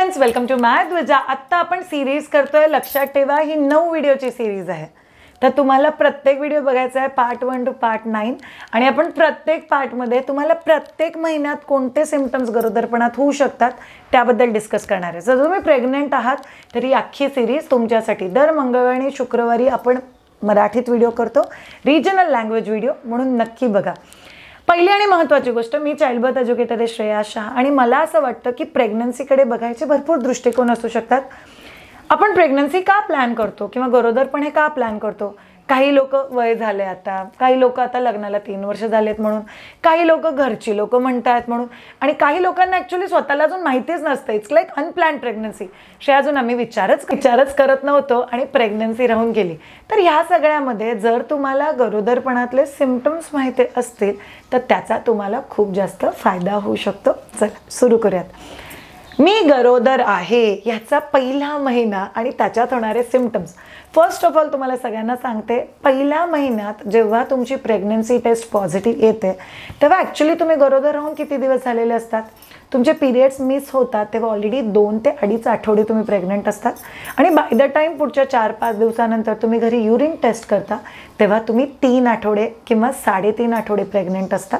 Friends, welcome to मायध्वजा। आता आपण series करतोय, लक्षात ठेवा ही 9 व्हिडिओची सीरीज आहे। तर तुम्हाला प्रत्येक व्हिडिओ बघायचा आहे पार्ट 1 टू पार्ट 9 आणि आपण प्रत्येक पार्टमध्ये तुम्हाला प्रत्येक महिन्यात कोणते सिम्पटम्स गरोदरपणात होऊ शकतात त्याबद्दल डिस्कस करणार आहे। जर तुम्ही प्रेग्नंट आहात तर ही अख्खी सीरीज तुमच्यासाठी। दर मंगळवारी आणि शुक्रवारी आपण मराठीत व्हिडिओ करतो, रिजनल लँग्वेज व्हिडिओ, म्हणून नक्की बघा। पहिली आणि महत्त्वाची गोष्ट, मी चाइल्ड बर्थ एज्युकेटर आहे श्रेया शाह आणि मला असं वाटतं की प्रेग्नन्सीकडे बघायचे भरपूर दृष्टिकोन असू शकतात। आपण प्रेग्नन्सी का प्लॅन करतो किंवा गरोदरपण हे का प्लॅन करतो? काही लोक वय झाले आता, काही लोक आता लग्नाला 3 वर्ष झालेत म्हणून, काही लोक घरची लोक म्हणतात म्हणून, आणि काही लोकांना ॲक्च्युली स्वतःला अजून माहितीच नसतं। It's like unplanned pregnancy. Shreya, अजून आम्ही विचारच करत नव्हतो आणि प्रेग्नन्सी राहून गेली। तर ह्या सगळ्यामध्ये जर तुम्हाला गरोदरपणातले सिम्पटम्स माहिती असतील तर त्याचा तुम्हाला खूप जास्त फायदा होऊ शकतो। चला सुरू करूयात। मी गरोदर आहे याचा पहिला महिना आणि त्याच्यात होणारे सिम्पटम्स। फर्स्ट ऑफ ऑल तुम्हाला सगळ्यांना सांगते, पहिल्या महिन्यात जेव्हा तुमची प्रेग्नन्सी टेस्ट पॉझिटिव्ह येते तेव्हा ॲक्च्युली तुम्ही गरोदर राहून किती दिवस झालेले असतात? तुमचे पिरियड्स मिस होतात तेव्हा ऑलरेडी 2 ते 2.5 आठवडे तुम्ही प्रेग्नंट असतात आणि बाय द टाईम पुढच्या 4-5 दिवसानंतर तुम्ही घरी युरिन टेस्ट करता तेव्हा तुम्ही 3 आठवडे किंवा 3.5 आठवडे प्रेग्नंट असतात।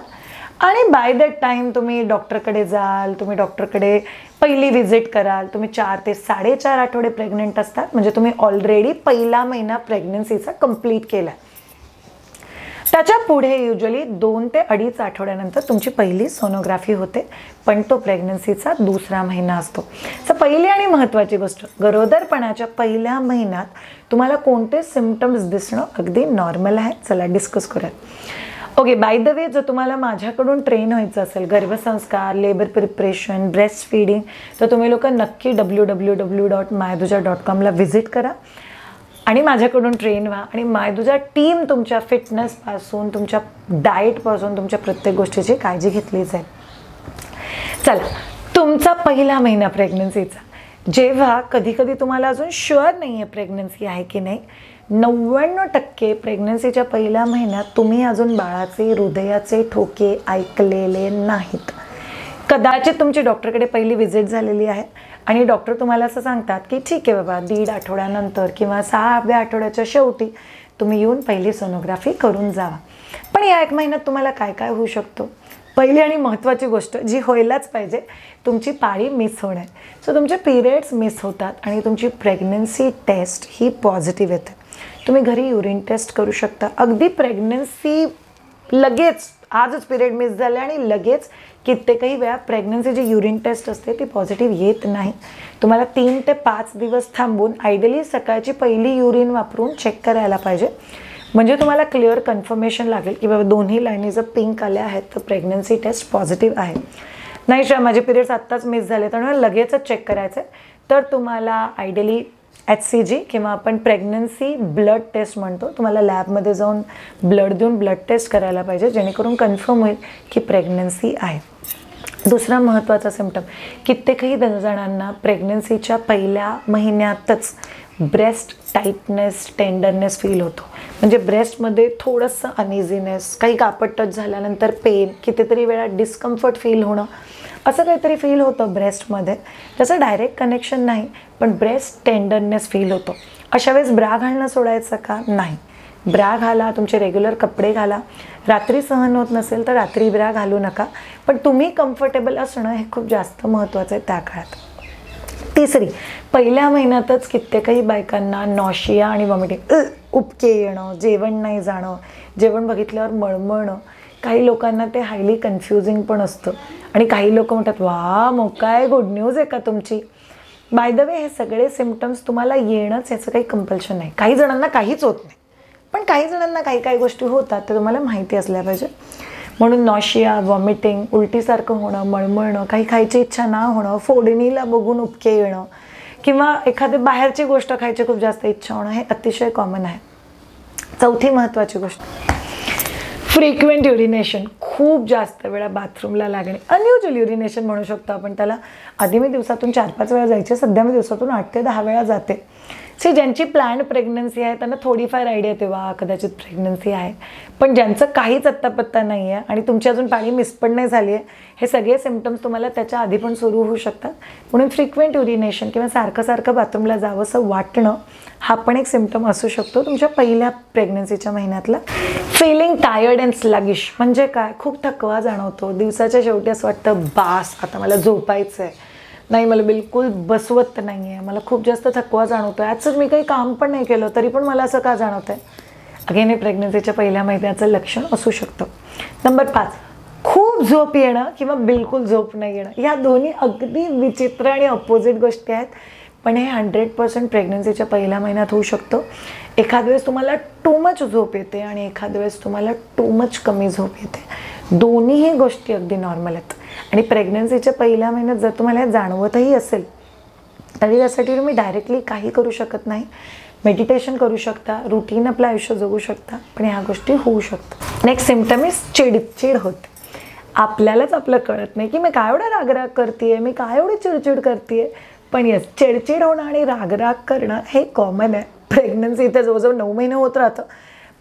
आणि बाय दॅट टाईम तुम्ही डॉक्टरकडे जाल, तुम्ही डॉक्टरकडे पहिली व्हिजिट कराल, तुम्ही 4 ते 4.5 आठवडे प्रेग्नंट असतात, म्हणजे तुम्ही ऑलरेडी पहिला महिना प्रेग्नन्सीचा कंप्लीट केला। त्याच्या पुढे युजली 2 ते 2.5 आठवड्यानंतर तुमची पहिली सोनोग्राफी होते, पण तो प्रेग्नन्सीचा दुसरा महिना असतो। तर पहिली आणि महत्त्वाची गोष्ट, गरोदरपणाच्या पहिल्या महिन्यात तुम्हाला कोणते सिम्पटम्स दिसणं अगदी नॉर्मल आहे। चला डिस्कस करूयात। ओके, बाय द वे, जर तुम्हाला माझ्याकडून ट्रेन व्हायचं असेल गर्भसंस्कार, लेबर प्रिपरेशन, ब्रेस्ट फीडिंग, तर तुम्ही लोक नक्की www.myadhuja.com ला व्हिजिट करा आणि माझ्याकडून ट्रेन व्हा आणि मायधुजा टीम तुमच्या फिटनेसपासून, तुमच्या डाएटपासून, तुमच्या प्रत्येक गोष्टीची काळजी घेतली जाईल। चला, तुमचा पहिला महिना प्रेग्नन्सीचा, जेव्हा कधी कधी तुम्हाला अजून शुअर नाही आहे प्रेग्नन्सी आहे की नाही, 99% प्रेग्नन्सीच्या पहिल्या महिन्यात तुम्ही अजून बाळाचे हृदयाचे ठोके ऐकलेले नाहीत। कदाचित तुमची डॉक्टरकडे पहिली व्हिजिट झालेली आहे आणि डॉक्टर तुम्हाला असं सांगतात की ठीक आहे बाबा, 1.5 आठवड्यानंतर किंवा 6व्या आठवड्याच्या शेवटी तुम्ही येऊन पहिली सोनोग्राफी करून जावा। पण या 1 महिन्यात तुम्हाला काय काय होऊ शकतो? पहिली आणि महत्त्वाची गोष्ट जी व्हायलाच पाहिजे, तुमची पाळी मिस होणे। सो तुमचे पिरियड्स मिस होतात आणि तुमची प्रेग्नन्सी टेस्ट ही पॉझिटिव्ह येते। तुम्ही घरी युरिन टेस्ट करू शकता। अगदी प्रेग्नन्सी लगेच, आजच पिरियड मिस झाले आणि लगेच कित्येकही वेळा प्रेग्नन्सी जी युरिन टेस्ट असते ती पॉझिटिव्ह येत नाही। तुम्हाला 3 ते 5 दिवस थांबून आयडियली सकाळची पहिली युरिन वापरून चेक करायला पाहिजे, म्हणजे तुम्हाला क्लिअर कन्फर्मेशन लागेल की बाबा दोन्ही लाईनी जर पिंक आल्या आहेत तर प्रेग्नन्सी टेस्ट पॉझिटिव्ह आहे। नाही श्रेया, माझे पिरियड्स आत्ताच मिस झाले तर लगेचच चेक करायचं आहे, तर तुम्हाला आयडियली HCG किंवा आपण प्रेग्नन्सी ब्लड टेस्ट म्हणतो, तुम्हाला लॅबमध्ये जाऊन ब्लड देऊन ब्लड टेस्ट करायला पाहिजे, जेणेकरून कन्फर्म होईल की प्रेग्नन्सी आहे। दुसरा महत्त्वाचा सिम्पटम, कित्येकही जणांना प्रेग्नन्सीच्या पहिल्या महिन्यातच ब्रेस्ट टाईटनेस, टेंडरनेस फील होतो, म्हणजे ब्रेस्टमध्ये थोडंसं अनइझीनेस, काही कापड टच झाल्यानंतर पेन, कितीतरी वेळा डिस्कम्फर्ट फील होणं, असं काहीतरी फील होतं ब्रेस्टमध्ये। त्याचं डायरेक्ट कनेक्शन नाही, पण ब्रेस्ट टेंडरनेस फील होतो। अशा वेळेस ब्रा घालणं सोडायचं का? नाही, ब्रा घाला, तुमचे रेग्युलर कपडे घाला। रात्री सहन होत नसेल तर रात्री ब्रा घालू नका, पण तुम्ही कम्फर्टेबल असणं हे खूप जास्त महत्त्वाचं आहे त्या काळात। तिसरी, पहिल्या महिन्यातच कित्येकही बायकांना नॉशिया आणि वॉमिटिंग, उपके येणं, जेवण नाही जाणं, जेवण बघितल्यावर मळमळणं, काही लोकांना ते हायली कन्फ्युजिंग पण असतं आणि काही लोक म्हणतात वा मग काय गुड न्यूज आहे का तुमची? बाय द वे, हे सगळे सिम्पटम्स तुम्हाला येणंच याचं काही कंपल्शन नाही। काही जणांना काहीच होत नाही, पण काही जणांना काही काही गोष्टी होतात ते तुम्हाला माहिती असल्या पाहिजे। म्हणून नॉशिया, वॉमिटिंग, उलटीसारखं होणं, मळमळणं, काही खायची इच्छा ना होणं, फोडणीला बघून उपके येणं किंवा एखादी बाहेरची गोष्ट खायची खूप जास्त इच्छा होणं हे अतिशय कॉमन आहे। चौथी महत्त्वाची गोष्ट, फ्रिक्वेंट युरिनेशन, खूप जास्त वेळा बाथरूमला लागणे, अनयुज्युअल युरिनेशन म्हणू शकतो आपण त्याला। आधी मी दिवसातून 4-5 वेळा जायचे, सध्या मी दिवसातून 8 ते 10 वेळा जाते। ज्यांची प्लॅन्ड प्रेग्नन्सी आहे त्यांना थोडीफार आयडिया तेव्हा कदाचित प्रेग्नन्सी आहे, पण ज्यांचं काहीच अत्तापत्ता नाही आहे आणि तुमची अजून पाळी मिस पण नाही झाली आहे, हे सगळे सिम्पटम्स तुम्हाला त्याच्या आधी पण सुरू होऊ शकतात. म्हणून फ्रिक्वेंट युरिनेशन किंवा सारखं सारखं बाथरूमला जावंसं वाटणं हा पण एक सिम्पटम असू शकतो तुमच्या पहिल्या प्रेग्नन्सीच्या महिन्यातला. फीलिंग टायर्ड अँड स्लगिश म्हणजे काय, खूप थकवा जाणवतो. दिवसाच्या शेवटी असं वाटतं बास आता मला झोपायचं आहे, नाही मला बिलकुल बसवत नाही आहे, मला खूप जास्त थकवा जाणवतो आहे, आजच मी काही काम पण नाही केलं तरी पण मला असं का जाणवत आहे. अगेन हे प्रेग्नन्सीच्या पहिल्या महिन्याचं लक्षण असू शकतं. नंबर 5, खूप झोप येणं किंवा बिलकुल झोप नाही येणं. या दोन्ही अगदी विचित्र आणि अपोजिट गोष्टी आहेत, पण हे 100% प्रेग्नन्सीच्या पहिल्या महिन्यात होऊ शकतं. एखाद वेळेस तुम्हाला टू मच झोप येते आणि एखाद वेळेस तुम्हाला टू मच कमी झोप येते. दोन्हीही गोष्टी अगदी नॉर्मल आहेत आणि प्रेग्नन्सीच्या पहिल्या महिन्यात जर तुम्हाला जाणवतही असेल तरी त्यासाठी तुम्ही डायरेक्टली काही करू शकत नाही. मेडिटेशन करू शकता, रुटीन आपलं आयुष्य जगू शकता, पण ह्या गोष्टी होऊ शकतात. नेक्स्ट सिम्पटम इज चिडचिड होते. आपल्यालाच आपलं कळत नाही की मी काय एवढा रागराग करते, मी काय एवढी चिडचिड करते, पण येस चिडचिड होणं आणि रागराग करणं हे कॉमन आहे. प्रेग्नन्सी इथे जवळजवळ 9 महिने होत राहतं,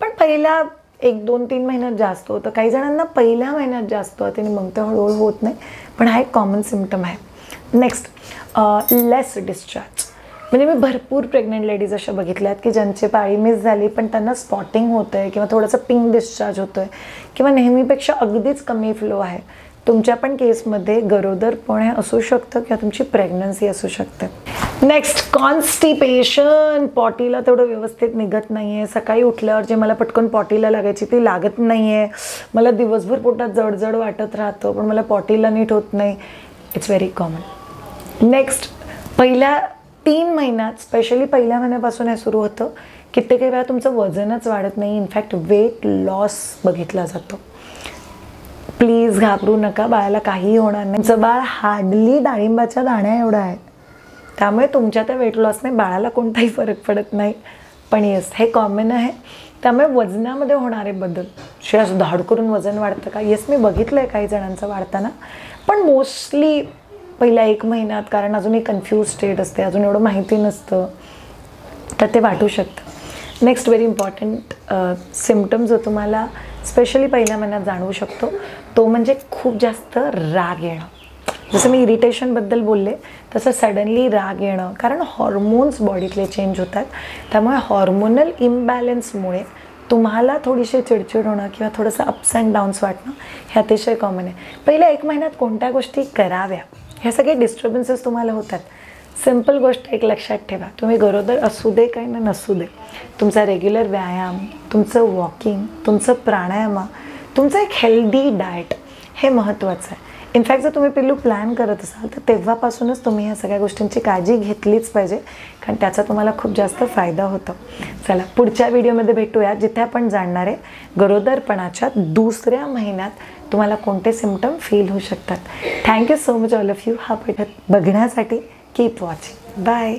पण पहिल्या 1, 2, 3 महिन्यात जास्त होतं. काही जणांना पहिल्या महिन्यात जास्त होतं आणि मग ते हळूहळू होत नाही, पण हा एक कॉमन सिम्पटम आहे. नेक्स्ट लेस डिस्चार्ज. म्हणजे मी भरपूर प्रेग्नंट लेडीज अशा बघितल्यात की ज्यांची पाळी मिस झाली पण त्यांना स्पॉटिंग होतं आहे किंवा थोडंसं पिंक डिस्चार्ज होतो आहे किंवा नेहमीपेक्षा अगदीच कमी फ्लो आहे. तुमच्या पण केसमध्ये गरोदरपण हे असू शकतं किंवा तुमची प्रेग्नन्सी असू शकते. Next constipation. पॉटीला तेवढं व्यवस्थित निघत नाही आहे. सकाळी उठल्यावर जे मला पटकन पॉटीला लागायची ती लागत नाही आहे. मला दिवसभर पोटात जडजड वाटत राहतं पण मला पॉटीला नीट होत नाही. It's very common. नेक्स्ट पहिल्या 3 महिन्यात स्पेशली पहिल्या महिन्यापासून हे सुरू होतं. कित्येक वेळा तुमचं वजनच वाढत नाही, इनफॅक्ट वेट लॉस बघितला जातो. प्लीज घाबरू नका, बाळाला काहीही होणार नाही. तुमचं बाळ हार्डली डाळिंबाच्या दाण्या एवढं आहे, त्यामुळे तुमच्या त्या वेट लॉसने बाळाला कोणताही फरक पडत नाही. पण येस हे कॉमन आहे. त्यामुळे वजनामध्ये होणारे बदल असं धाड करून वजन वाढतं का, येस मी बघितलं आहे काही जणांचं वाढताना, पण मोस्टली पहिल्या 1 महिन्यात, कारण अजून एक कन्फ्यूज स्टेट असते, अजून एवढं माहिती नसतं, तर ते वाटू शकतं. नेक्स्ट व्हेरी इम्पॉर्टंट सिम्पटम जो तुम्हाला स्पेशली पहिल्या महिन्यात जाणवू शकतो तो म्हणजे खूप जास्त राग येणं. जसं मी इरिटेशनबद्दल बोलले तसं सडनली राग येणं, कारण हॉर्मोन्स बॉडीतले चेंज होतात. त्यामुळे हॉर्मोनल इम्बॅलन्समुळे तुम्हाला थोडीशी चिडचिड होणं किंवा थोडंसं अप्स अँड डाऊन्स वाटणं हे अतिशय कॉमन आहे. पहिल्या 1 महिन्यात कोणत्या गोष्टी कराव्या ह्या सगळे डिस्टर्बन्सेस तुम्हाला होतात. सिम्पल गोष्ट एक लक्षात ठेवा, तुम्ही गरोदर असू दे काही ना नसू दे, तुमचा रेग्युलर व्यायाम, तुमचं वॉकिंग, तुमचं प्राणायाम, तुमचं एक हेल्दी डाएट हे महत्त्वाचं आहे. इनफॅक्ट जर तुम्ही पिल्लू प्लॅन करत असाल तर तेव्हापासूनच तुम्ही ह्या सगळ्या गोष्टींची काळजी घेतलीच पाहिजे, कारण त्याचा तुम्हाला खूप जास्त फायदा होतो. चला पुढच्या व्हिडिओमध्ये भेटूया, जिथे आपण जाणणार आहे गरोदरपणाच्या 2ऱ्या महिन्यात तुम्हाला कोणते सिम्पटम फील होऊ शकतात. Thank you so much all of you हा बघण्यासाठी. Keep watching. बाय.